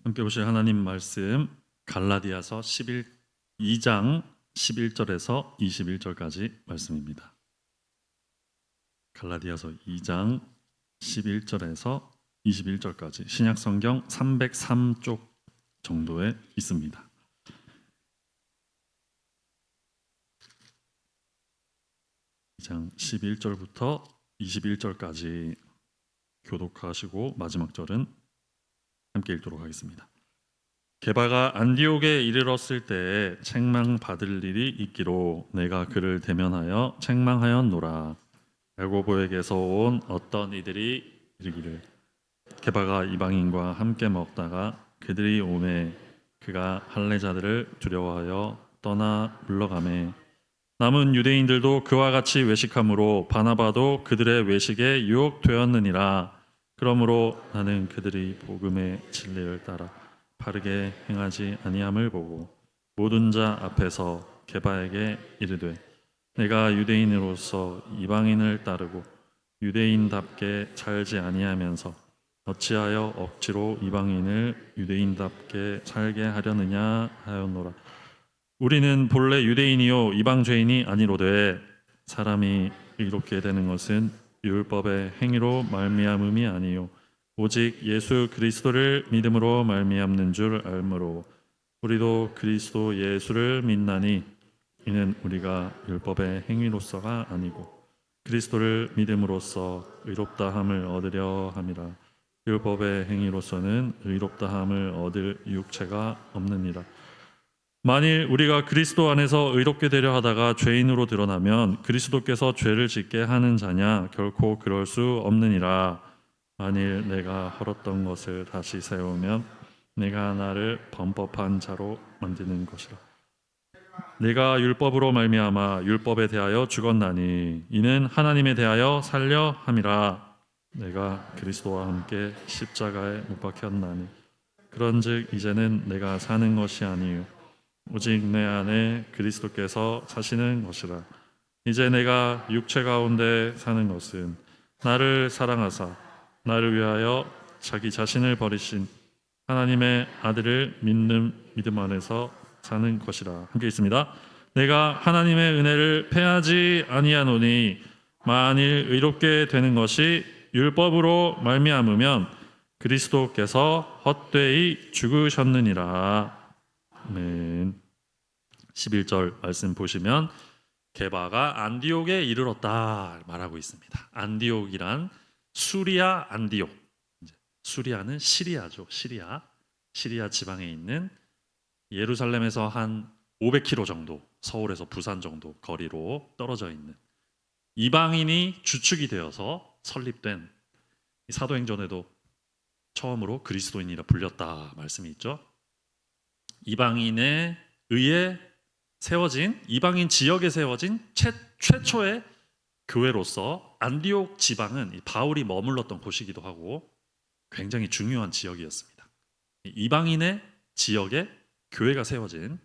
함께 보실 하나님 말씀 갈라디아서 2장 11절에서 21절까지 말씀입니다. 갈라디아서 2장 11절에서 21절까지 신약 성경 303쪽 정도에 있습니다. 2장 11절부터 21절까지 교독하시고 마지막 절은 함께 읽도록 하겠습니다. 게바가 안디옥에 이르렀을 때에 책망받을 일이 있기로 내가 그를 대면하여 책망하였노라. 야고보에게서 온 어떤 이들이 이르기를 게바가 이방인과 함께 먹다가 그들이 오매 그가 할례자들을 두려워하여 떠나 물러가매 남은 유대인들도 그와 같이 외식함으로 바나바도 그들의 외식에 유혹되었느니라. 그러므로 나는 그들이 복음의 진리를 따라 바르게 행하지 아니함을 보고 모든 자 앞에서 게바에게 이르되 내가 유대인으로서 이방인을 따르고 유대인답게 살지 아니하면서 어찌하여 억지로 이방인을 유대인답게 살게 하려느냐 하였노라. 우리는 본래 유대인이요 이방 죄인이 아니로되 사람이 의롭게 되는 것은 율법의 행위로 말미암음이 아니요 오직 예수 그리스도를 믿음으로 말미암는 줄 알므로 우리도 그리스도 예수를 믿나니 이는 우리가 율법의 행위로서가 아니고 그리스도를 믿음으로써 의롭다함을 얻으려 함이라. 율법의 행위로서는 의롭다함을 얻을 육체가 없느니라. 만일 우리가 그리스도 안에서 의롭게 되려 하다가 죄인으로 드러나면 그리스도께서 죄를 짓게 하는 자냐? 결코 그럴 수 없느니라. 만일 내가 헐었던 것을 다시 세우면 내가 나를 범법한 자로 만드는 것이라. 내가 율법으로 말미암아 율법에 대하여 죽었나니 이는 하나님에 대하여 살려 함이라. 내가 그리스도와 함께 십자가에 못 박혔나니 그런즉 이제는 내가 사는 것이 아니요 오직 내 안에 그리스도께서 사시는 것이라. 이제 내가 육체 가운데 사는 것은 나를 사랑하사 나를 위하여 자기 자신을 버리신 하나님의 아들을 믿는 믿음 안에서 사는 것이라. 함께 있습니다. 내가 하나님의 은혜를 패하지 아니하노니 만일 의롭게 되는 것이 율법으로 말미암으면 그리스도께서 헛되이 죽으셨느니라. 아멘. 11절 말씀 보시면 게바가 안디옥에 이르렀다 말하고 있습니다. 안디옥이란 수리아 안디옥. 수리아는 시리아죠. 시리아 지방에 있는 예루살렘에서 한 500km 정도, 서울에서 부산 정도 거리로 떨어져 있는 이방인이 주축이 되어서 설립된 사도행전에도 처음으로 그리스도인이라 불렸다 말씀이 있죠. 이방인에 의해 세워진 이방인 지역에 세워진 최초의 교회로서 안디옥 지방은 바울이 머물렀던 곳이기도 하고 굉장히 중요한 지역이었습니다. 이방인의 지역에 교회가 세워진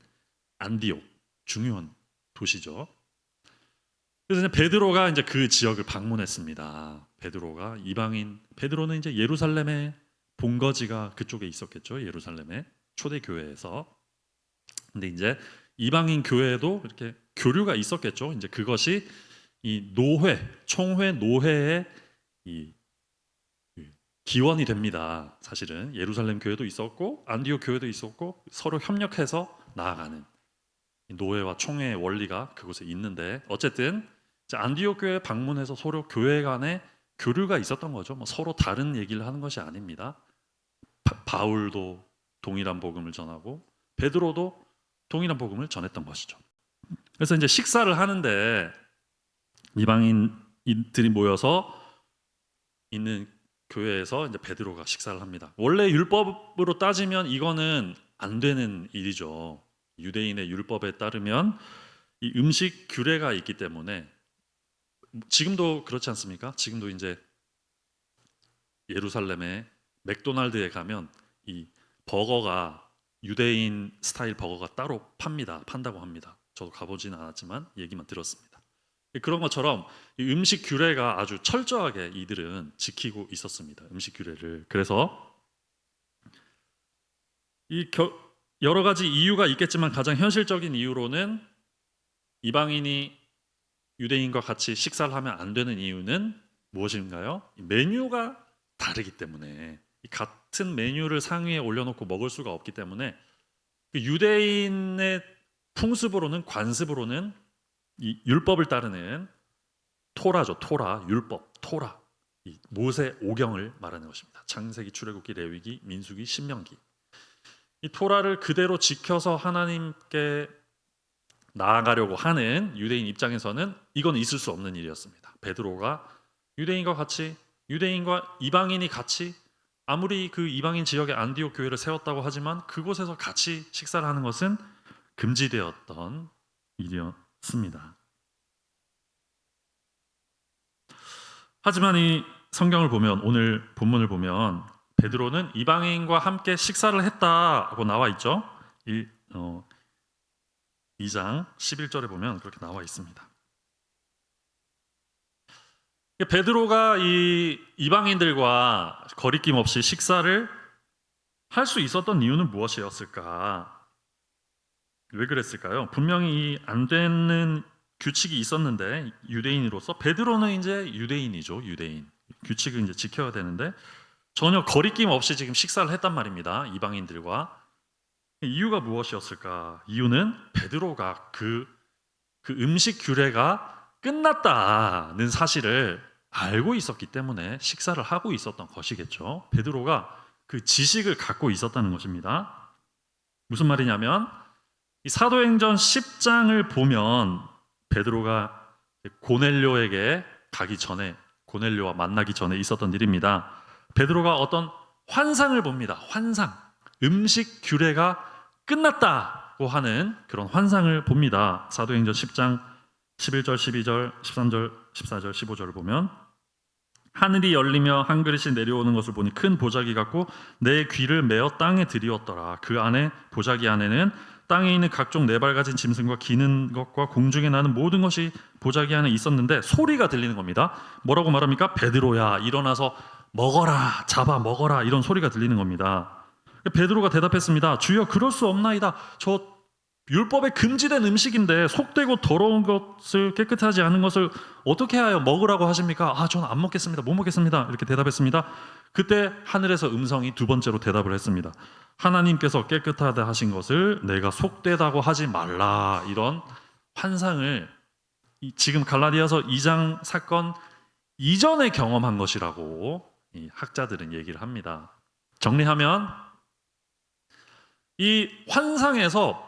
안디옥 중요한 도시죠. 그래서 이제 베드로가 이제 그 지역을 방문했습니다. 베드로가 베드로는 이제 예루살렘의 본거지가 그쪽에 있었겠죠. 예루살렘의 초대 교회에서. 근데 이제 이방인 교회에도 이렇게 교류가 있었겠죠. 이제 그것이 이 총회 노회의 이 기원이 됩니다. 사실은 예루살렘 교회도 있었고 안디옥 교회도 있었고 서로 협력해서 나아가는 노회와 총회의 원리가 그곳에 있는데 어쨌든 안디옥 교회 방문해서 서로 교회 간에 교류가 있었던 거죠. 뭐 서로 다른 얘기를 하는 것이 아닙니다. 바울도 동일한 복음을 전하고 베드로도 동일한 복음을 전했던 것이죠. 그래서 이제 식사를 하는데 이방인들이 모여서 있는 교회에서 이제 베드로가 식사를 합니다. 원래 율법으로 따지면 이거는 안 되는 일이죠. 유대인의 율법에 따르면 이 음식 규례가 있기 때문에 지금도 그렇지 않습니까? 지금도 이제 예루살렘의 맥도날드에 가면 이 버거가 유대인 스타일 버거가 따로 판다고 합니다. 저도 가보지는 않았지만 얘기만 들었습니다. 그런 것처럼 이 음식 규례가 아주 철저하게 이들은 지키고 있었습니다. 음식 규례를. 그래서 여러 가지 이유가 있겠지만 가장 현실적인 이유로는 이방인이 유대인과 같이 식사를 하면 안 되는 이유는 무엇인가요? 메뉴가 다르기 때문에, 이 같은 메뉴를 상위에 올려놓고 먹을 수가 없기 때문에 그 유대인의 풍습으로는, 관습으로는 이 율법을 따르는 토라죠. 토라, 율법, 토라. 이 모세 오경을 말하는 것입니다. 창세기, 출애굽기, 레위기, 민수기, 신명기. 이 토라를 그대로 지켜서 하나님께 나아가려고 하는 유대인 입장에서는 이건 있을 수 없는 일이었습니다. 베드로가 유대인과 이방인이 같이, 아무리 그 이방인 지역의 안디옥 교회를 세웠다고 하지만 그곳에서 같이 식사를 하는 것은 금지되었던 일이었습니다. 하지만 이 성경을 보면, 오늘 본문을 보면 베드로는 이방인과 함께 식사를 했다고 나와 있죠. 2장 11절에 보면 그렇게 나와 있습니다. 베드로가 이 이방인들과 거리낌 없이 식사를 할 수 있었던 이유는 무엇이었을까? 왜 그랬을까요? 분명히 안 되는 규칙이 있었는데, 유대인으로서 베드로는 이제 유대인이죠. 유대인. 규칙을 이제 지켜야 되는데 전혀 거리낌 없이 지금 식사를 했단 말입니다. 이방인들과. 이유가 무엇이었을까? 이유는 베드로가 그 음식 규례가 끝났다는 사실을 알고 있었기 때문에 식사를 하고 있었던 것이겠죠. 베드로가 그 지식을 갖고 있었다는 것입니다. 무슨 말이냐면, 이 사도행전 10장을 보면 베드로가 고넬료에게 가기 전에, 고넬료와 만나기 전에 있었던 일입니다. 베드로가 어떤 환상을 봅니다. 환상. 음식 규례가 끝났다고 하는 그런 환상을 봅니다. 사도행전 10장 11절, 12절, 13절, 14절, 15절을 보면, 하늘이 열리며 한 그릇이 내려오는 것을 보니 큰 보자기 같고 내 귀를 메어 땅에 들이었더라. 그 안에, 보자기 안에는 땅에 있는 각종 네 발 가진 짐승과 기는 것과 공중에 나는 모든 것이 보자기 안에 있었는데 소리가 들리는 겁니다. 뭐라고 말합니까? 베드로야, 일어나서 먹어라, 잡아 먹어라, 이런 소리가 들리는 겁니다. 베드로가 대답했습니다. 주여, 그럴 수 없나이다. 저 율법에 금지된 음식인데 속되고 더러운 것을, 깨끗하지 않은 것을 어떻게 하여 먹으라고 하십니까? 저는 안 먹겠습니다. 못 먹겠습니다. 이렇게 대답했습니다. 그때 하늘에서 음성이 두 번째로 대답을 했습니다. 하나님께서 깨끗하다 하신 것을 내가 속되다고 하지 말라. 이런 환상을 지금 갈라디아서 2장 사건 이전에 경험한 것이라고 이 학자들은 얘기를 합니다. 정리하면, 이 환상에서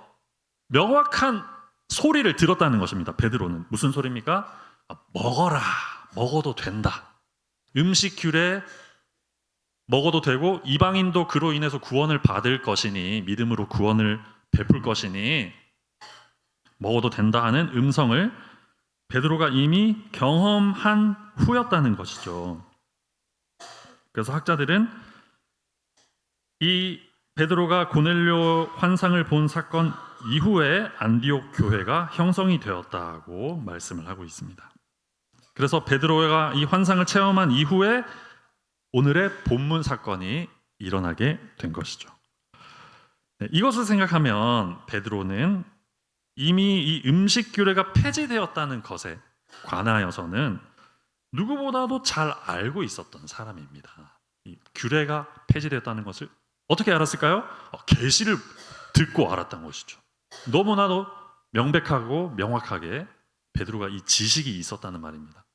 명확한 소리를 들었다는 것입니다. 베드로는 무슨 소리입니까? 먹어라, 먹어도 된다. 음식 규례 먹어도 되고 이방인도 그로 인해서 구원을 받을 것이니, 믿음으로 구원을 베풀 것이니 먹어도 된다 하는 음성을 베드로가 이미 경험한 후였다는 것이죠. 그래서 학자들은 이 베드로가 고넬료 환상을 본 사건 이후에 안디옥 교회가 형성이 되었다고 말씀을 하고 있습니다. 그래서 베드로가 이 환상을 체험한 이후에 오늘의 본문 사건이 일어나게 된 것이죠. 이것을 생각하면 베드로는 이미 이 음식 규례가 폐지되었다는 것에 관하여서는 누구보다도 잘 알고 있었던 사람입니다. 이 규례가 폐지되었다는 것을 어떻게 알았을까요? 계시를 듣고 알았던 것이죠. 너무나도 명백하고 명확하게 베드로가 이 지식이 있었다는 말입니다.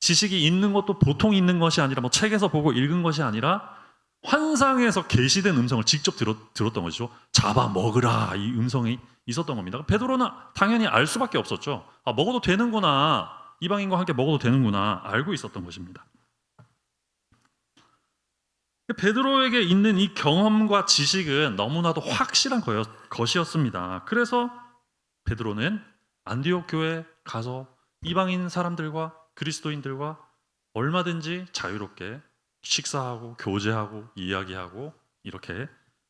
지식이 있는 것도 보통 있는 것이 아니라 뭐 책에서 보고 읽은 것이 아니라 환상에서 계시된 음성을 직접 들었던 것이죠. 잡아 먹으라, 이 음성이 있었던 겁니다. 베드로는 당연히 알 수밖에 없었죠. 먹어도 되는구나, 이방인과 함께 먹어도 되는구나 알고 있었던 것입니다. 베드로에게 있는 이 경험과 지식은 너무나도 확실한 것이었습니다. 그래서 베드로는 안디옥 교회에 가서 이방인 사람들과 그리스도인들과 얼마든지 자유롭게 식사하고 교제하고 이야기하고 이렇게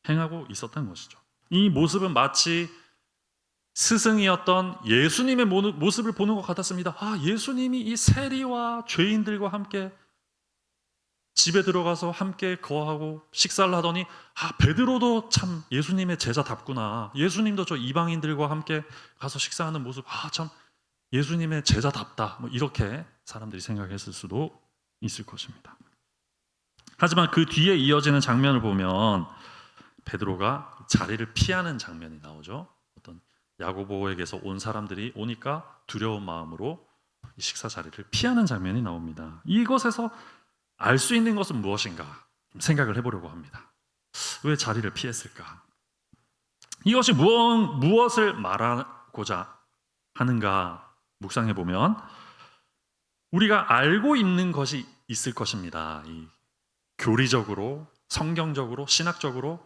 행하고 있었던 것이죠. 이 모습은 마치 스승이었던 예수님의 모습을 보는 것 같았습니다. 예수님이 이 세리와 죄인들과 함께 집에 들어가서 함께 거하고 식사를 하더니 베드로도 참 예수님의 제자답구나. 예수님도 저 이방인들과 함께 가서 식사하는 모습 참 예수님의 제자답다. 뭐 이렇게 사람들이 생각했을 수도 있을 것입니다. 하지만 그 뒤에 이어지는 장면을 보면 베드로가 자리를 피하는 장면이 나오죠. 어떤 야고보에게서 온 사람들이 오니까 두려운 마음으로 식사 자리를 피하는 장면이 나옵니다. 이것에서 알 수 있는 것은 무엇인가 생각을 해보려고 합니다. 왜 자리를 피했을까? 이것이 무엇을 말하고자 하는가 묵상해 보면 우리가 알고 있는 것이 있을 것입니다. 이 교리적으로, 성경적으로, 신학적으로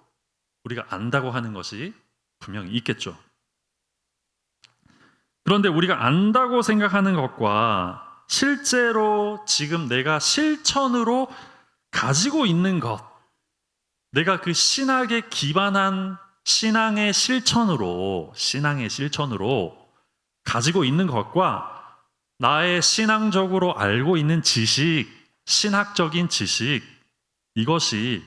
우리가 안다고 하는 것이 분명히 있겠죠. 그런데 우리가 안다고 생각하는 것과 실제로 지금 내가 실천으로 가지고 있는 것, 내가 그 신학에 기반한 신앙의 실천으로 가지고 있는 것과 나의 신앙적으로 알고 있는 지식, 신학적인 지식, 이것이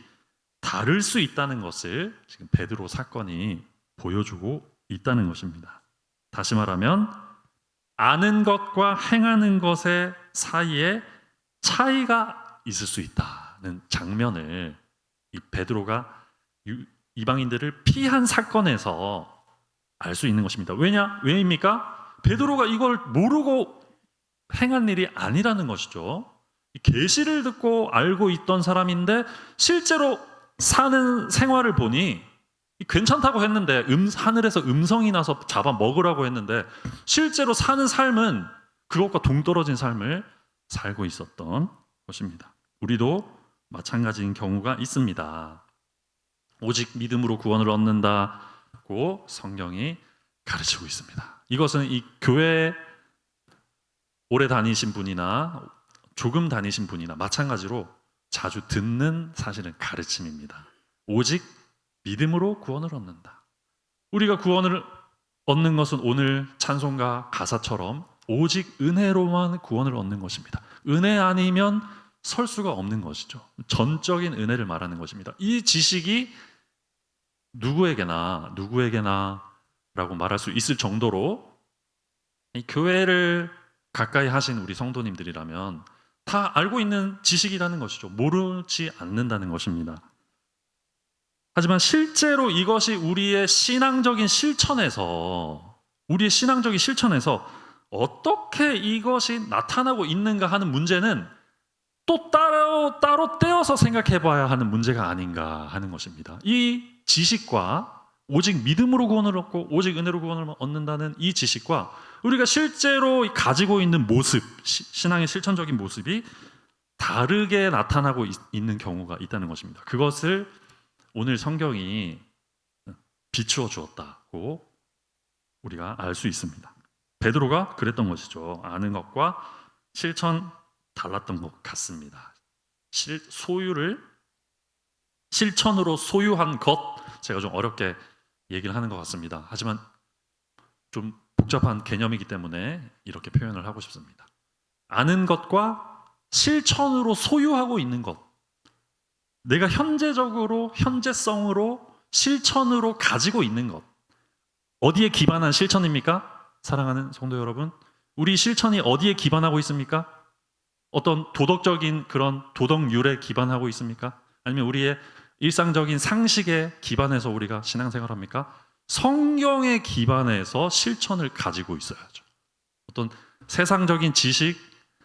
다를 수 있다는 것을 지금 베드로 사건이 보여주고 있다는 것입니다. 다시 말하면 아는 것과 행하는 것의 사이에 차이가 있을 수 있다는 장면을 이 베드로가 이방인들을 피한 사건에서 알 수 있는 것입니다. 왜입니까? 베드로가 이걸 모르고 행한 일이 아니라는 것이죠. 계시를 듣고 알고 있던 사람인데 실제로 사는 생활을 보니 괜찮다고 했는데 하늘에서 음성이 나서 잡아 먹으라고 했는데 실제로 사는 삶은 그것과 동떨어진 삶을 살고 있었던 것입니다. 우리도 마찬가지인 경우가 있습니다. 오직 믿음으로 구원을 얻는다고 성경이 가르치고 있습니다. 이것은 이 교회 오래 다니신 분이나 조금 다니신 분이나 마찬가지로 자주 듣는 사실은 가르침입니다. 오직 믿음으로 구원을 얻는다. 우리가 구원을 얻는 것은 오늘 찬송가 가사처럼 오직 은혜로만 구원을 얻는 것입니다. 은혜 아니면 설 수가 없는 것이죠. 전적인 은혜를 말하는 것입니다. 이 지식이 누구에게나 라고 말할 수 있을 정도로 이 교회를 가까이 하신 우리 성도님들이라면 다 알고 있는 지식이라는 것이죠. 모르지 않는다는 것입니다. 하지만 실제로 이것이 우리의 신앙적인 실천에서 어떻게 이것이 나타나고 있는가 하는 문제는 또 따로 떼어서 생각해 봐야 하는 문제가 아닌가 하는 것입니다. 이 지식과 오직 믿음으로 구원을 얻고 오직 은혜로 구원을 얻는다는 이 지식과 우리가 실제로 가지고 있는 모습, 신앙의 실천적인 모습이 다르게 나타나고 있는 경우가 있다는 것입니다. 그것을 오늘 성경이 비추어 주었다고 우리가 알 수 있습니다. 베드로가 그랬던 것이죠. 아는 것과 실천 달랐던 것 같습니다. 소유를 실천으로 소유한 것, 제가 좀 어렵게 얘기를 하는 것 같습니다. 하지만 좀 복잡한 개념이기 때문에 이렇게 표현을 하고 싶습니다. 아는 것과 실천으로 소유하고 있는 것, 내가 현재성으로 실천으로 가지고 있는 것, 어디에 기반한 실천입니까? 사랑하는 성도 여러분, 우리 실천이 어디에 기반하고 있습니까? 어떤 도덕적인 그런 도덕률에 기반하고 있습니까? 아니면 우리의 일상적인 상식에 기반해서 우리가 신앙생활합니까? 성경에 기반해서 실천을 가지고 있어야죠. 어떤 세상적인 지식,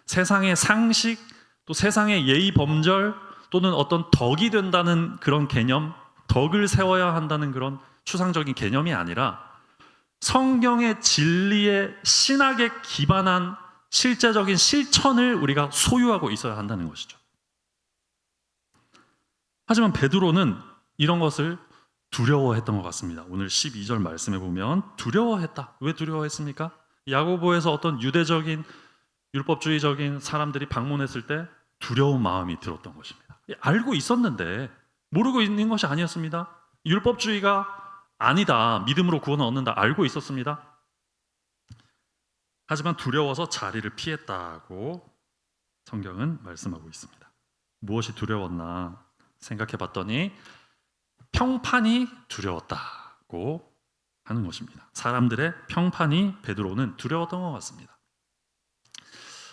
세상의 상식, 또 세상의 예의 범절 또는 어떤 덕이 된다는 그런 개념, 덕을 세워야 한다는 그런 추상적인 개념이 아니라 성경의 진리의 신학에 기반한 실제적인 실천을 우리가 소유하고 있어야 한다는 것이죠. 하지만 베드로는 이런 것을 두려워했던 것 같습니다. 오늘 12절 말씀에 보면 두려워했다. 왜 두려워했습니까? 야고보에서 어떤 유대적인 율법주의적인 사람들이 방문했을 때 두려운 마음이 들었던 것입니다. 알고 있었는데 모르고 있는 것이 아니었습니다. 율법주의가 아니다, 믿음으로 구원을 얻는다 알고 있었습니다. 하지만 두려워서 자리를 피했다고 성경은 말씀하고 있습니다. 무엇이 두려웠나 생각해 봤더니 평판이 두려웠다고 하는 것입니다. 사람들의 평판이 베드로는 두려웠던 것 같습니다.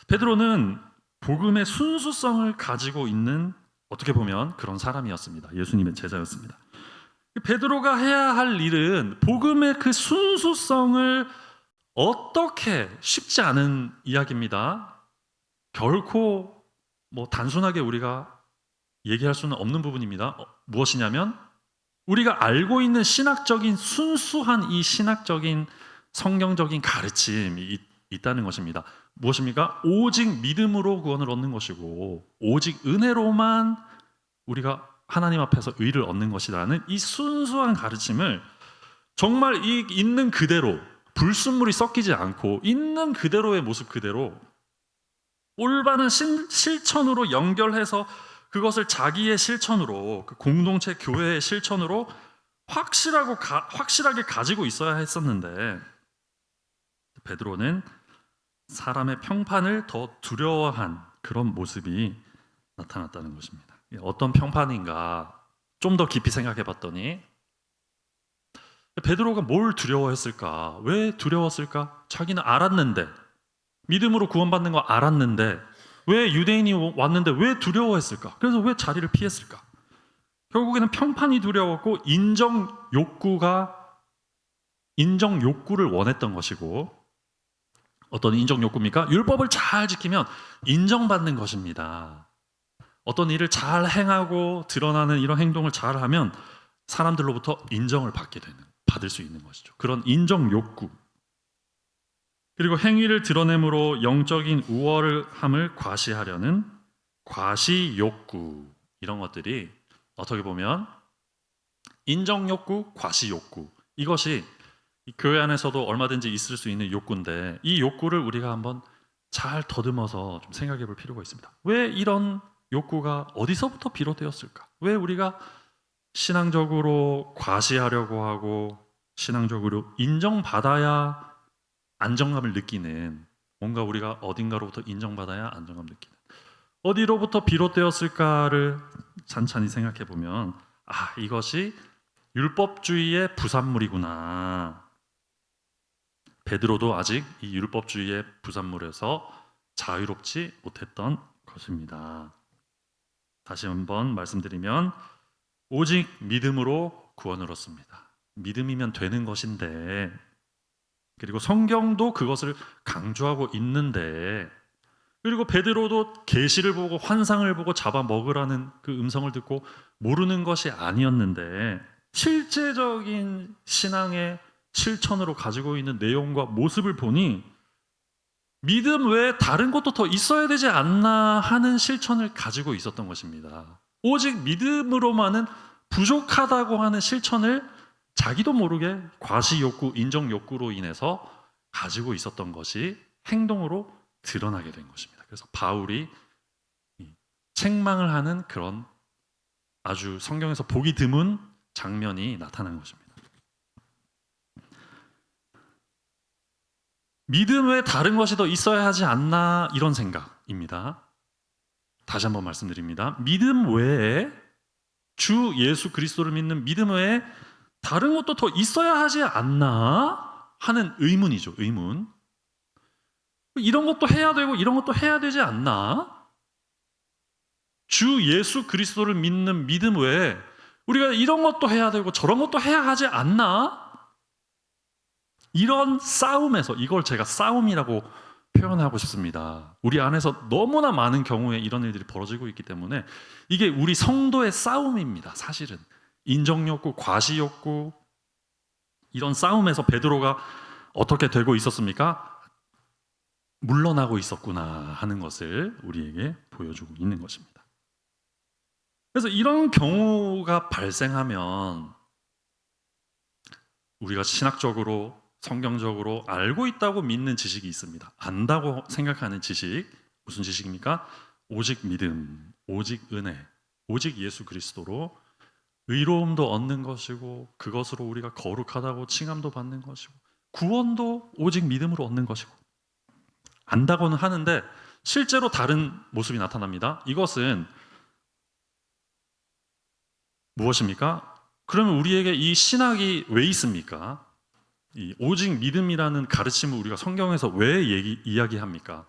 베드로는 복음의 순수성을 가지고 있는 어떻게 보면 그런 사람이었습니다. 예수님의 제자였습니다. 베드로가 해야 할 일은 복음의 그 순수성을 어떻게 쉽지 않은 이야기입니다. 결코 단순하게 우리가 얘기할 수는 없는 부분입니다. 무엇이냐면 우리가 알고 있는 신학적인 순수한 이 신학적인 성경적인 가르침이 있다는 것입니다. 무엇입니까? 오직 믿음으로 구원을 얻는 것이고 오직 은혜로만 우리가 하나님 앞에서 의를 얻는 것이라는 이 순수한 가르침을 정말 이 있는 그대로 불순물이 섞이지 않고 있는 그대로의 모습 그대로 올바른 실천으로 연결해서 그것을 자기의 실천으로 그 공동체 교회의 실천으로 확실하게 가지고 있어야 했었는데 베드로는 사람의 평판을 더 두려워한 그런 모습이 나타났다는 것입니다. 어떤 평판인가 좀 더 깊이 생각해 봤더니 베드로가 뭘 두려워했을까? 왜 두려웠을까? 자기는 알았는데 믿음으로 구원받는 거 알았는데 왜 유대인이 왔는데 왜 두려워했을까? 그래서 왜 자리를 피했을까? 결국에는 평판이 두려웠고 인정 욕구를 원했던 것이고 어떤 인정 욕구입니까? 율법을 잘 지키면 인정받는 것입니다. 어떤 일을 잘 행하고 드러나는 이런 행동을 잘 하면 사람들로부터 인정을 받을 수 있는 것이죠. 그런 인정 욕구. 그리고 행위를 드러냄으로 영적인 우월함을 과시하려는 과시 욕구. 이런 것들이 어떻게 보면 인정 욕구, 과시 욕구. 이것이 교회 안에서도 얼마든지 있을 수 있는 욕구인데 이 욕구를 우리가 한번 잘 더듬어서 좀 생각해 볼 필요가 있습니다. 왜 이런 욕구가 어디서부터 비롯되었을까? 왜 우리가 신앙적으로 과시하려고 하고 신앙적으로 인정받아야 안정감을 느끼는 뭔가 우리가 어딘가로부터 인정받아야 안정감 느끼는 어디로부터 비롯되었을까를 찬찬히 생각해 보면 이것이 율법주의의 부산물이구나. 베드로도 아직 이 율법주의의 부산물에서 자유롭지 못했던 것입니다. 다시 한번 말씀드리면 오직 믿음으로 구원을 얻습니다. 믿음이면 되는 것인데 그리고 성경도 그것을 강조하고 있는데 그리고 베드로도 계시를 보고 환상을 보고 잡아먹으라는 그 음성을 듣고 모르는 것이 아니었는데 실제적인 신앙의 실천으로 가지고 있는 내용과 모습을 보니 믿음 외에 다른 것도 더 있어야 되지 않나 하는 실천을 가지고 있었던 것입니다. 오직 믿음으로만은 부족하다고 하는 실천을 자기도 모르게 과시욕구, 인정욕구로 인해서 가지고 있었던 것이 행동으로 드러나게 된 것입니다. 그래서 바울이 책망을 하는 그런 아주 성경에서 보기 드문 장면이 나타난 것입니다. 믿음 외에 다른 것이 더 있어야 하지 않나 이런 생각입니다. 다시 한번 말씀드립니다. 믿음 외에 주 예수 그리스도를 믿는 믿음 외에 다른 것도 더 있어야 하지 않나 하는 의문이죠. 의문. 이런 것도 해야 되고 이런 것도 해야 되지 않나? 주 예수 그리스도를 믿는 믿음 외에 우리가 이런 것도 해야 되고 저런 것도 해야 하지 않나? 이런 싸움에서 이걸 제가 싸움이라고 표현하고 싶습니다. 우리 안에서 너무나 많은 경우에 이런 일들이 벌어지고 있기 때문에 이게 우리 성도의 싸움입니다. 사실은 인정욕구, 과시욕구 이런 싸움에서 베드로가 어떻게 되고 있었습니까? 물러나고 있었구나 하는 것을 우리에게 보여주고 있는 것입니다. 그래서 이런 경우가 발생하면 우리가 신학적으로 성경적으로 알고 있다고 믿는 지식이 있습니다. 안다고 생각하는 지식, 무슨 지식입니까? 오직 믿음, 오직 은혜, 오직 예수 그리스도로 의로움도 얻는 것이고 그것으로 우리가 거룩하다고 칭함도 받는 것이고 구원도 오직 믿음으로 얻는 것이고 안다고는 하는데 실제로 다른 모습이 나타납니다. 이것은 무엇입니까? 그러면 우리에게 이 신학이 왜 있습니까? 이 오직 믿음이라는 가르침을 우리가 성경에서 왜 이야기합니까?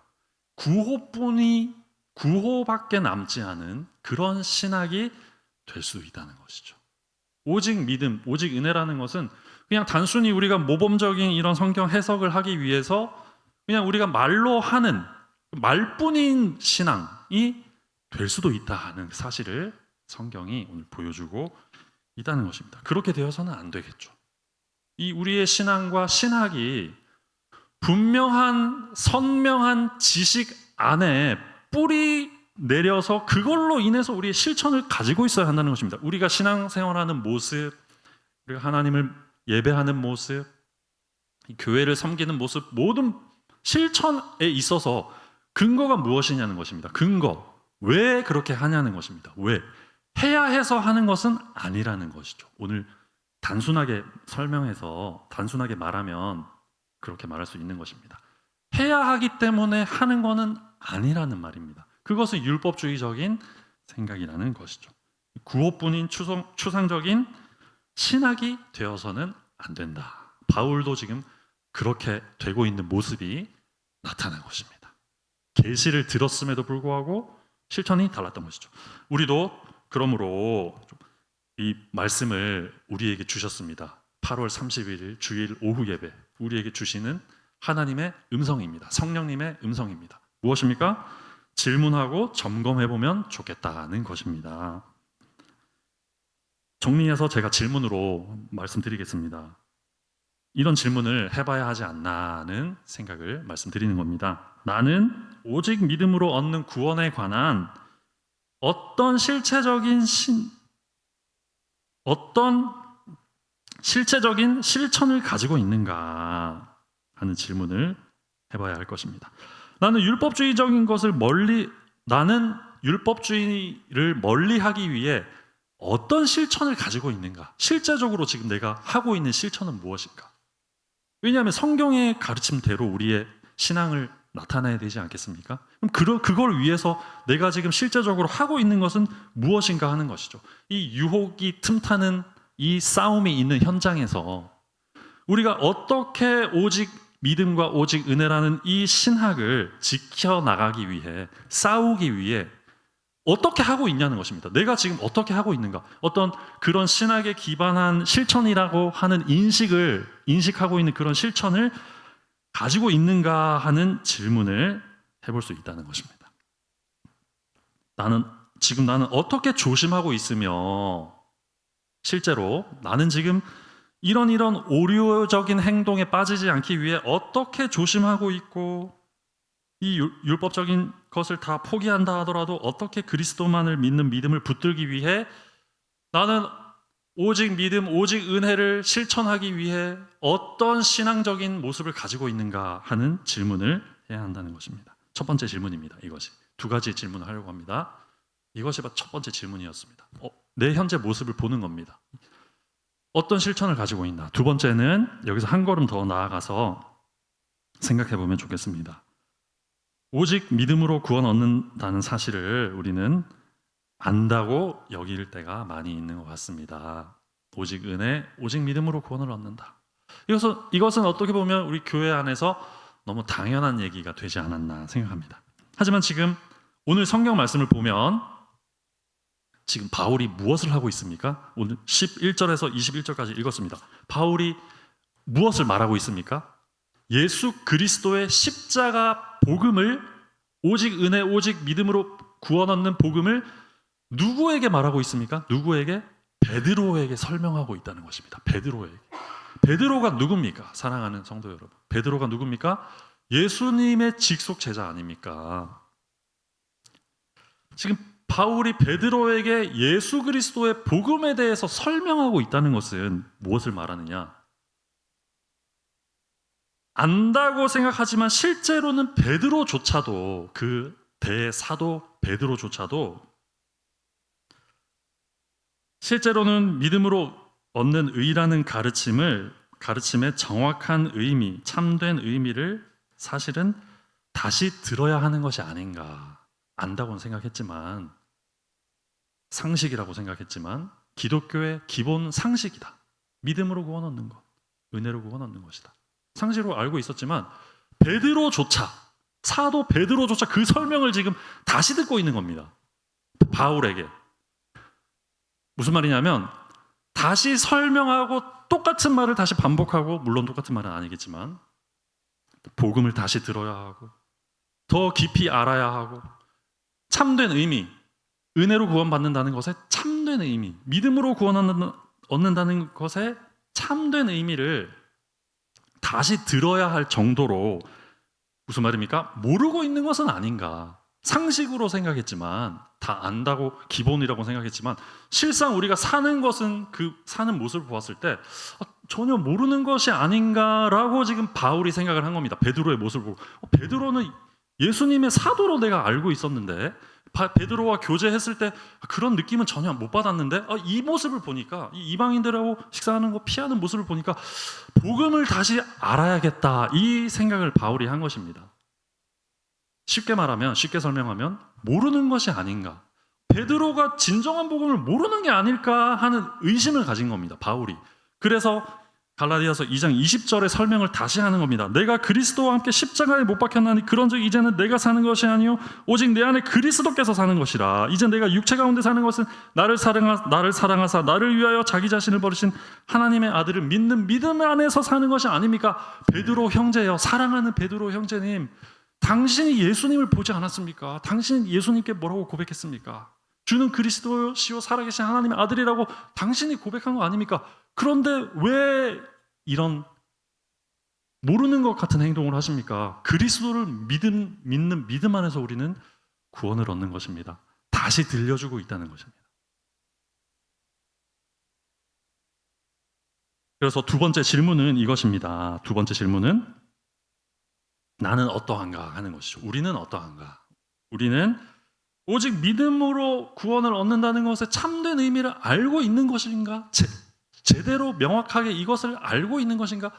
구호밖에 남지 않은 그런 신학이 될 수 있다는 것이죠. 오직 믿음, 오직 은혜라는 것은 그냥 단순히 우리가 모범적인 이런 성경 해석을 하기 위해서 그냥 우리가 말로 하는 말뿐인 신앙이 될 수도 있다 하는 사실을 성경이 오늘 보여주고 있다는 것입니다. 그렇게 되어서는 안 되겠죠. 이 우리의 신앙과 신학이 분명한 선명한 지식 안에 뿌리 내려서 그걸로 인해서 우리의 실천을 가지고 있어야 한다는 것입니다. 우리가 신앙생활하는 모습, 우리가 하나님을 예배하는 모습, 교회를 섬기는 모습, 모든 실천에 있어서 근거가 무엇이냐는 것입니다. 근거. 왜 그렇게 하냐는 것입니다. 왜? 해야 해서 하는 것은 아니라는 것이죠. 오늘 단순하게 설명해서 단순하게 말하면 그렇게 말할 수 있는 것입니다. 해야 하기 때문에 하는 것은 아니라는 말입니다. 그것은 율법주의적인 생각이라는 것이죠. 구호뿐인 추상적인 신학이 되어서는 안 된다. 바울도 지금 그렇게 되고 있는 모습이 나타난 것입니다. 계시를 들었음에도 불구하고 실천이 달랐던 것이죠. 우리도 그러므로 이 말씀을 우리에게 주셨습니다. 8월 31일 주일 오후 예배 우리에게 주시는 하나님의 음성입니다. 성령님의 음성입니다. 무엇입니까? 질문하고 점검해보면 좋겠다는 것입니다. 정리해서 제가 질문으로 말씀드리겠습니다. 이런 질문을 해봐야 하지 않나는 생각을 말씀드리는 겁니다. 나는 오직 믿음으로 얻는 구원에 관한 어떤 실체적인 실천을 가지고 있는가 하는 질문을 해봐야 할 것입니다. 나는 율법주의를 멀리하기 위해 어떤 실천을 가지고 있는가? 실제적으로 지금 내가 하고 있는 실천은 무엇인가? 왜냐하면 성경의 가르침대로 우리의 신앙을 나타내야 되지 않겠습니까? 그럼 그걸 위해서 내가 지금 실제적으로 하고 있는 것은 무엇인가 하는 것이죠. 이 유혹이 틈타는 이 싸움이 있는 현장에서 우리가 어떻게 오직 믿음과 오직 은혜라는 이 신학을 지켜나가기 위해 싸우기 위해 어떻게 하고 있냐는 것입니다. 내가 지금 어떻게 하고 있는가? 어떤 그런 신학에 기반한 실천이라고 하는 인식하고 있는 그런 실천을 가지고 있는가 하는 질문을 해볼 수 있다는 것입니다. 나는 어떻게 조심하고 있으며 실제로 나는 지금 이런 오류적인 행동에 빠지지 않기 위해 어떻게 조심하고 있고 이 율법적인 것을 다 포기한다 하더라도 어떻게 그리스도만을 믿는 믿음을 붙들기 위해 나는 오직 믿음, 오직 은혜를 실천하기 위해 어떤 신앙적인 모습을 가지고 있는가 하는 질문을 해야 한다는 것입니다. 첫 번째 질문입니다. 이것이 두 가지의 질문을 하려고 합니다. 이것이 첫 번째 질문이었습니다. 내 현재 모습을 보는 겁니다. 어떤 실천을 가지고 있나? 두 번째는 여기서 한 걸음 더 나아가서 생각해 보면 좋겠습니다. 오직 믿음으로 구원 얻는다는 사실을 우리는 안다고 여길 때가 많이 있는 것 같습니다. 오직 은혜, 오직 믿음으로 구원을 얻는다. 이것은 어떻게 보면 우리 교회 안에서 너무 당연한 얘기가 되지 않았나 생각합니다. 하지만 지금 오늘 성경 말씀을 보면 지금 바울이 무엇을 하고 있습니까? 오늘 11절에서 21절까지 읽었습니다. 바울이 무엇을 말하고 있습니까? 예수 그리스도의 십자가 복음을 오직 은혜, 오직 믿음으로 구원 얻는 복음을 누구에게 말하고 있습니까? 누구에게? 베드로에게 설명하고 있다는 것입니다. 베드로에게. 베드로가 누굽니까? 사랑하는 성도 여러분. 베드로가 누굽니까? 예수님의 직속 제자 아닙니까? 지금 바울이 베드로에게 예수 그리스도의 복음에 대해서 설명하고 있다는 것은 무엇을 말하느냐? 안다고 생각하지만 실제로는 베드로조차도 그 대사도 베드로조차도 실제로는 믿음으로 얻는 의라는 가르침의 정확한 의미, 참된 의미를 사실은 다시 들어야 하는 것이 아닌가. 안다고는 생각했지만 상식이라고 생각했지만 기독교의 기본 상식이다. 믿음으로 구원 얻는 것, 은혜로 구원 얻는 것이다. 상식으로 알고 있었지만 베드로조차, 사도 베드로조차 그 설명을 지금 다시 듣고 있는 겁니다. 바울에게. 무슨 말이냐면 다시 설명하고 똑같은 말을 다시 반복하고, 물론 똑같은 말은 아니겠지만 복음을 다시 들어야 하고 더 깊이 알아야 하고, 참된 의미, 은혜로 구원받는다는 것에 참된 의미, 믿음으로 구원 얻는다는 것에 참된 의미를 다시 들어야 할 정도로, 무슨 말입니까? 모르고 있는 것은 아닌가. 상식으로 생각했지만, 다 안다고 기본이라고 생각했지만, 실상 우리가 사는 것은, 그 사는 모습을 보았을 때 전혀 모르는 것이 아닌가라고 지금 바울이 생각을 한 겁니다. 베드로의 모습을 보고, 베드로는 예수님의 사도로 내가 알고 있었는데, 베드로와 교제했을 때 그런 느낌은 전혀 못 받았는데, 이 모습을 보니까, 이 이방인들하고 식사하는 거 피하는 모습을 보니까 복음을 다시 알아야겠다, 이 생각을 바울이 한 것입니다. 쉽게 말하면, 쉽게 설명하면 모르는 것이 아닌가, 베드로가 진정한 복음을 모르는 게 아닐까 하는 의심을 가진 겁니다, 바울이. 그래서 갈라디아서 2장 20절의 설명을 다시 하는 겁니다. 내가 그리스도와 함께 십자가에 못 박혔나니 그런즉 이제는 내가 사는 것이 아니요 오직 내 안에 그리스도께서 사는 것이라. 이제 내가 육체 가운데 사는 것은 나를 사랑하사 나를 위하여 자기 자신을 버리신 하나님의 아들을 믿는 믿음 안에서 사는 것이 아닙니까? 베드로 형제여, 사랑하는 베드로 형제님, 당신이 예수님을 보지 않았습니까? 당신은 예수님께 뭐라고 고백했습니까? 주는 그리스도시요 살아계신 하나님의 아들이라고 당신이 고백한 거 아닙니까? 그런데 왜 이런 모르는 것 같은 행동을 하십니까? 그리스도를 믿는 믿음 안에서 우리는 구원을 얻는 것입니다. 다시 들려주고 있다는 것입니다. 그래서 두 번째 질문은 이것입니다. 두 번째 질문은 나는 어떠한가 하는 것이죠. 우리는 어떠한가? 우리는 오직 믿음으로 구원을 얻는다는 것의 참된 의미를 알고 있는 것인가? 제대로 명확하게 이것을 알고 있는 것인가?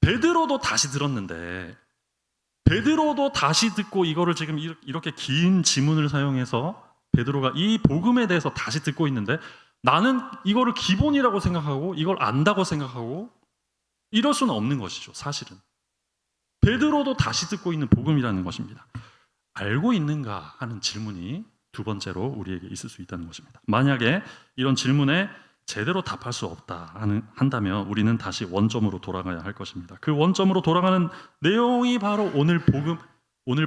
베드로도 다시 들었는데, 베드로도 다시 듣고 이거를 지금 이렇게 긴 지문을 사용해서 베드로가 이 복음에 대해서 다시 듣고 있는데, 나는 이거를 기본이라고 생각하고 이걸 안다고 생각하고 이럴 수는 없는 것이죠. 사실은 베드로도 다시 듣고 있는 복음이라는 것입니다. 알고 있는가 하는 질문이 두 번째로 우리에게 있을 수 있다는 것입니다. 만약에 이런 질문에 제대로 답할 수 없다 한다면 우리는 다시 원점으로 돌아가야 할 것입니다. 그 원점으로 돌아가는 내용이 바로 오늘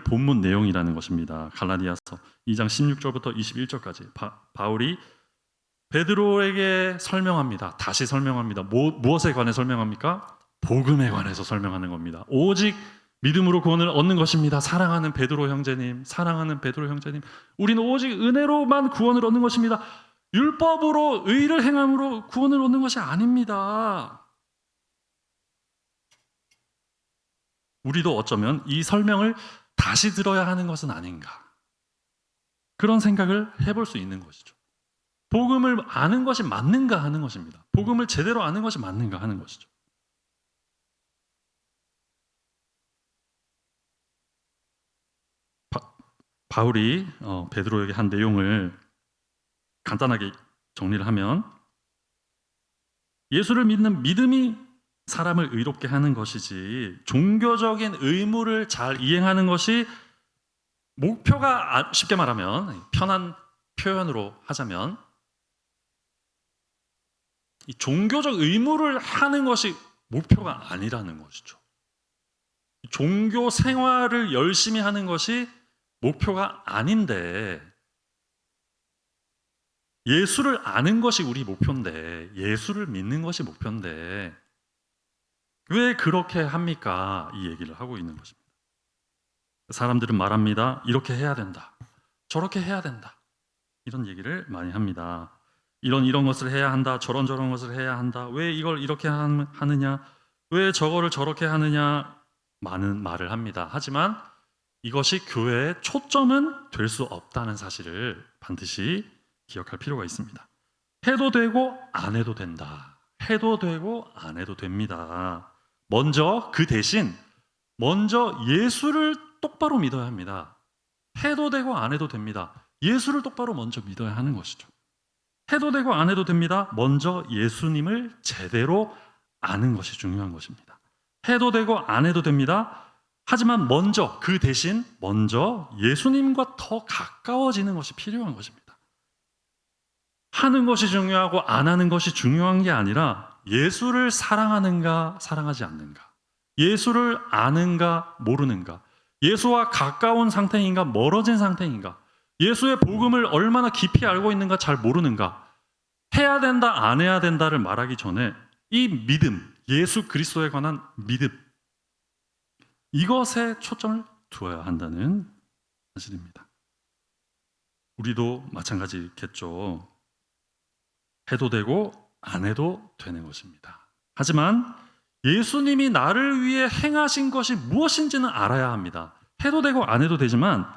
본문 내용이라는 것입니다. 갈라디아서 2장 16절부터 21절까지 바울이 베드로에게 설명합니다. 다시 설명합니다. 무엇에 관해 설명합니까? 복음에 관해서 설명하는 겁니다. 오직 믿음으로 구원을 얻는 것입니다. 사랑하는 베드로 형제님, 우리는 오직 은혜로만 구원을 얻는 것입니다. 율법으로, 의를 행함으로 구원을 얻는 것이 아닙니다. 우리도 어쩌면 이 설명을 다시 들어야 하는 것은 아닌가, 그런 생각을 해볼 수 있는 것이죠. 복음을 아는 것이 맞는가 하는 것입니다. 복음을 제대로 아는 것이 맞는가 하는 것이죠. 바울이 베드로에게 한 내용을 간단하게 정리를 하면, 예수를 믿는 믿음이 사람을 의롭게 하는 것이지 종교적인 의무를 잘 이행하는 것이 목표가, 쉽게 말하면 편한 표현으로 하자면 이 종교적 의무를 하는 것이 목표가 아니라는 것이죠. 종교 생활을 열심히 하는 것이 목표가 아닌데, 예수를 아는 것이 우리 목표인데, 예수를 믿는 것이 목표인데 왜 그렇게 합니까? 이 얘기를 하고 있는 것입니다. 사람들은 말합니다. 이렇게 해야 된다, 저렇게 해야 된다, 이런 얘기를 많이 합니다. 이런 것을 해야 한다, 저런 것을 해야 한다, 왜 이걸 이렇게 하느냐, 왜 저거를 저렇게 하느냐, 많은 말을 합니다. 하지만 이것이 교회의 초점은 될 수 없다는 사실을 반드시 기억할 필요가 있습니다. 해도 되고 안 해도 된다. 해도 되고 안 해도 됩니다. 그 대신 먼저 예수를 똑바로 믿어야 합니다. 해도 되고 안 해도 됩니다. 예수를 똑바로 먼저 믿어야 하는 것이죠. 해도 되고 안 해도 됩니다. 먼저 예수님을 제대로 아는 것이 중요한 것입니다. 해도 되고 안 해도 됩니다. 하지만 먼저 그 대신 먼저 예수님과 더 가까워지는 것이 필요한 것입니다. 하는 것이 중요하고 안 하는 것이 중요한 게 아니라 예수를 사랑하는가 사랑하지 않는가, 예수를 아는가 모르는가, 예수와 가까운 상태인가 멀어진 상태인가, 예수의 복음을 얼마나 깊이 알고 있는가 잘 모르는가, 해야 된다 안 해야 된다를 말하기 전에 이 믿음, 예수 그리스도에 관한 믿음, 이것에 초점을 두어야 한다는 사실입니다. 우리도 마찬가지겠죠. 해도 되고 안 해도 되는 것입니다. 하지만 예수님이 나를 위해 행하신 것이 무엇인지는 알아야 합니다. 해도 되고 안 해도 되지만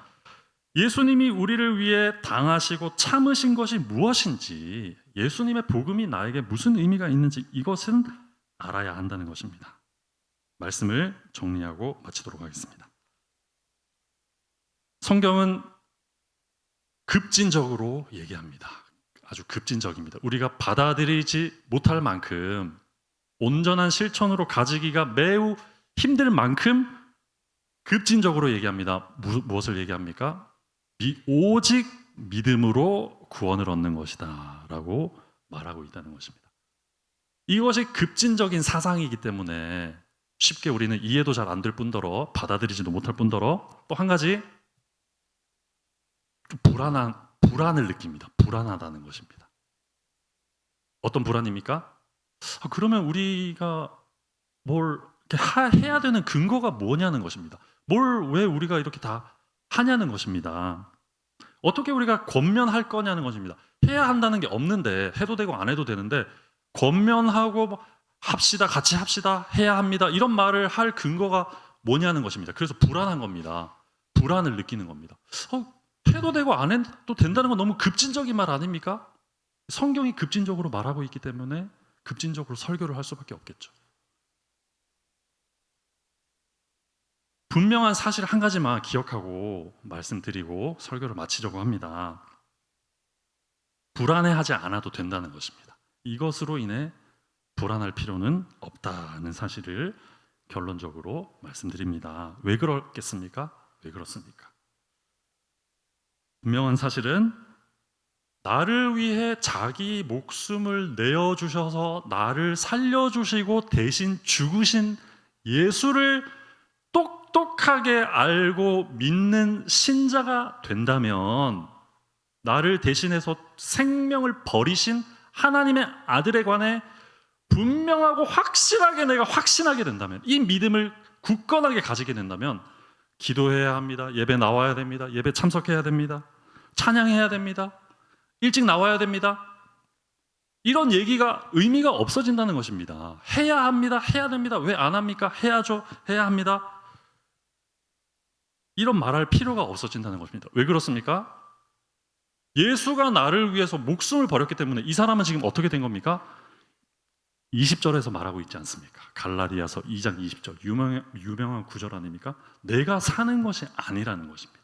예수님이 우리를 위해 당하시고 참으신 것이 무엇인지, 예수님의 복음이 나에게 무슨 의미가 있는지 이것은 알아야 한다는 것입니다. 말씀을 정리하고 마치도록 하겠습니다. 성경은 급진적으로 얘기합니다. 아주 급진적입니다. 우리가 받아들이지 못할 만큼, 온전한 실천으로 가지기가 매우 힘들 만큼 급진적으로 얘기합니다. 무엇을 얘기합니까? 오직 믿음으로 구원을 얻는 것이다 라고 말하고 있다는 것입니다. 이것이 급진적인 사상이기 때문에 쉽게 우리는 이해도 잘 안 될 뿐더러 받아들이지도 못할 뿐더러 또 한 가지 불안을 느낍니다. 불안하다는 것입니다. 어떤 불안입니까? 그러면 우리가 뭘 해야 되는 근거가 뭐냐는 것입니다. 왜 우리가 이렇게 다 하냐는 것입니다. 어떻게 우리가 권면할 거냐는 것입니다. 해야 한다는 게 없는데, 해도 되고 안 해도 되는데 권면하고 합시다, 같이 합시다, 해야 합니다, 이런 말을 할 근거가 뭐냐는 것입니다. 그래서 불안한 겁니다. 불안을 느끼는 겁니다. 해도 되고 안 해도 된다는 건 너무 급진적인 말 아닙니까? 성경이 급진적으로 말하고 있기 때문에 급진적으로 설교를 할 수밖에 없겠죠. 분명한 사실 한 가지만 기억하고 말씀드리고 설교를 마치려고 합니다. 불안해하지 않아도 된다는 것입니다. 이것으로 인해 불안할 필요는 없다는 사실을 결론적으로 말씀드립니다. 왜 그렇겠습니까? 왜 그렇습니까? 분명한 사실은 나를 위해 자기 목숨을 내어주셔서 나를 살려주시고 대신 죽으신 예수를 똑똑하게 알고 믿는 신자가 된다면, 나를 대신해서 생명을 버리신 하나님의 아들에 관해 분명하고 확실하게 내가 확신하게 된다면, 이 믿음을 굳건하게 가지게 된다면 기도해야 합니다. 예배 나와야 됩니다. 예배 참석해야 됩니다. 찬양해야 됩니다. 일찍 나와야 됩니다. 이런 얘기가 의미가 없어진다는 것입니다. 해야 합니다. 해야 됩니다. 왜 안 합니까? 해야죠. 해야 합니다. 이런 말할 필요가 없어진다는 것입니다. 왜 그렇습니까? 예수가 나를 위해서 목숨을 버렸기 때문에 이 사람은 지금 어떻게 된 겁니까? 20절에서 말하고 있지 않습니까? 갈라디아서 2장 20절 유명한 구절 아닙니까? 내가 사는 것이 아니라는 것입니다.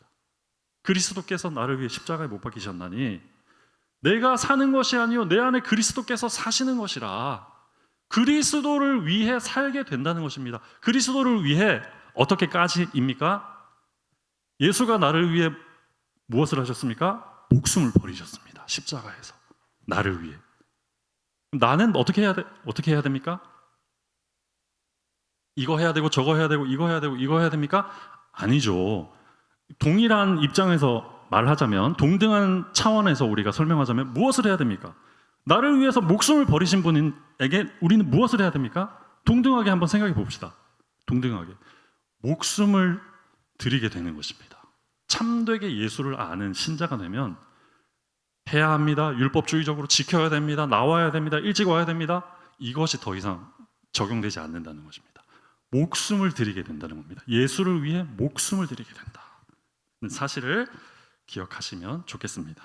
그리스도께서 나를 위해 십자가에 못 박히셨나니 내가 사는 것이 아니요 내 안에 그리스도께서 사시는 것이라. 그리스도를 위해 살게 된다는 것입니다. 그리스도를 위해 어떻게까지입니까? 예수가 나를 위해 무엇을 하셨습니까? 목숨을 버리셨습니다. 십자가에서 나를 위해. 나는 어떻게 해야 됩니까? 이거 해야 되고 저거 해야 되고 이거 해야 되고 이거 해야 됩니까? 아니죠. 동일한 입장에서 말하자면, 동등한 차원에서 우리가 설명하자면 무엇을 해야 됩니까? 나를 위해서 목숨을 버리신 분에게 우리는 무엇을 해야 됩니까? 동등하게 한번 생각해 봅시다. 동등하게 목숨을 드리게 되는 것입니다. 참되게 예수를 아는 신자가 되면 해야 합니다. 율법주의적으로 지켜야 됩니다. 나와야 됩니다. 일찍 와야 됩니다. 이것이 더 이상 적용되지 않는다는 것입니다. 목숨을 드리게 된다는 겁니다. 예수를 위해 목숨을 드리게 된다. 사실을 기억하시면 좋겠습니다.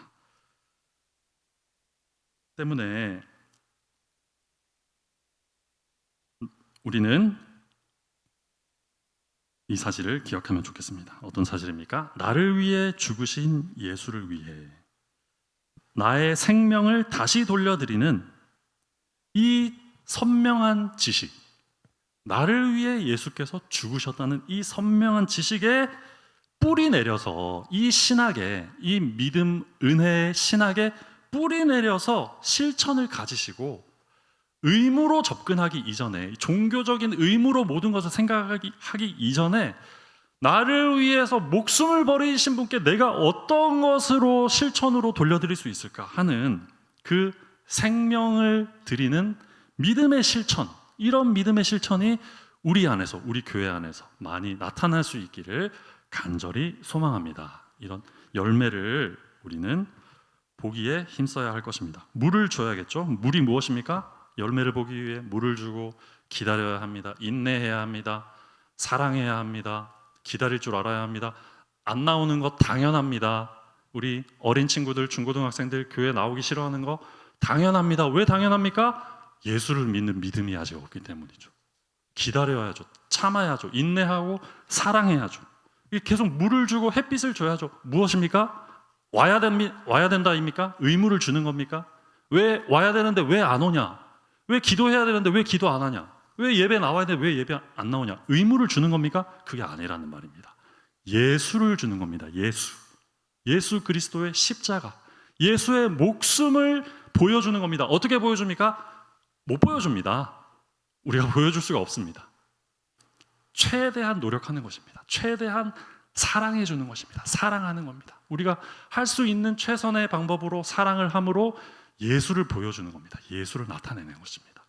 때문에 우리는 이 사실을 기억하면 좋겠습니다. 어떤 사실입니까? 나를 위해 죽으신 예수를 위해 나의 생명을 다시 돌려드리는 이 선명한 지식, 나를 위해 예수께서 죽으셨다는 이 선명한 지식에 뿌리 내려서 이 신학에, 이 믿음, 은혜의 신학에 뿌리 내려서 실천을 가지시고 의무로 접근하기 이전에, 종교적인 의무로 모든 것을 생각하기 이전에 나를 위해서 목숨을 버리신 분께 내가 어떤 것으로 실천으로 돌려드릴 수 있을까 하는 그 생명을 드리는 믿음의 실천, 이런 믿음의 실천이 우리 안에서, 우리 교회 안에서 많이 나타날 수 있기를 간절히 소망합니다. 이런 열매를 우리는 보기에 힘써야 할 것입니다. 물을 줘야겠죠. 물이 무엇입니까? 열매를 보기 위해 물을 주고 기다려야 합니다. 인내해야 합니다. 사랑해야 합니다. 기다릴 줄 알아야 합니다. 안 나오는 것 당연합니다. 우리 어린 친구들, 중고등학생들 교회 나오기 싫어하는 거 당연합니다. 왜 당연합니까? 예수를 믿는 믿음이 아직 없기 때문이죠. 기다려야죠. 참아야죠. 인내하고 사랑해야죠. 계속 물을 주고 햇빛을 줘야죠. 무엇입니까? 와야 된다입니까? 의무를 주는 겁니까? 왜 와야 되는데 왜 안 오냐? 왜 기도해야 되는데 왜 기도 안 하냐? 왜 예배 나와야 되는데 왜 예배 안 나오냐? 의무를 주는 겁니까? 그게 아니라는 말입니다. 예수를 주는 겁니다. 예수 그리스도의 십자가, 예수의 목숨을 보여주는 겁니다. 어떻게 보여줍니까? 못 보여줍니다. 우리가 보여줄 수가 없습니다. 최대한 노력하는 것입니다. 최대한 사랑해 주는 것입니다. 사랑하는 겁니다. 우리가 할 수 있는 최선의 방법으로 사랑을 함으로 예수를 보여주는 겁니다. 예수를 나타내는 것입니다.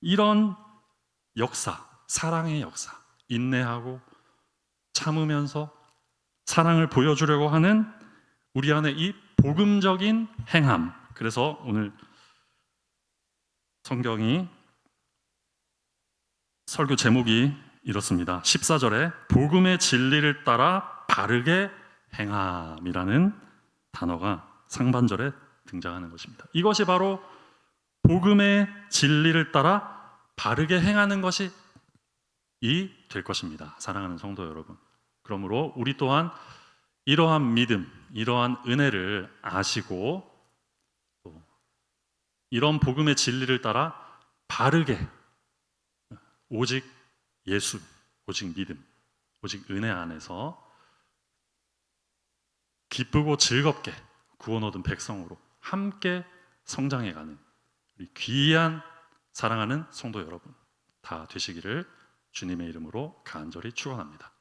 이런 역사, 사랑의 역사, 인내하고 참으면서 사랑을 보여주려고 하는 우리 안에 이 복음적인 행함. 그래서 오늘 성경이 설교 제목이 이렇습니다. 14절에 복음의 진리를 따라 바르게 행함이라는 단어가 상반절에 등장하는 것입니다. 이것이 바로 복음의 진리를 따라 바르게 행하는 것이 될 것입니다. 사랑하는 성도 여러분. 그러므로 우리 또한 이러한 믿음, 이러한 은혜를 아시고 또 이런 복음의 진리를 따라 바르게 오직 예수, 오직 믿음, 오직 은혜 안에서 기쁘고 즐겁게 구원 얻은 백성으로 함께 성장해가는 우리 귀한 사랑하는 성도 여러분 다 되시기를 주님의 이름으로 간절히 축원합니다.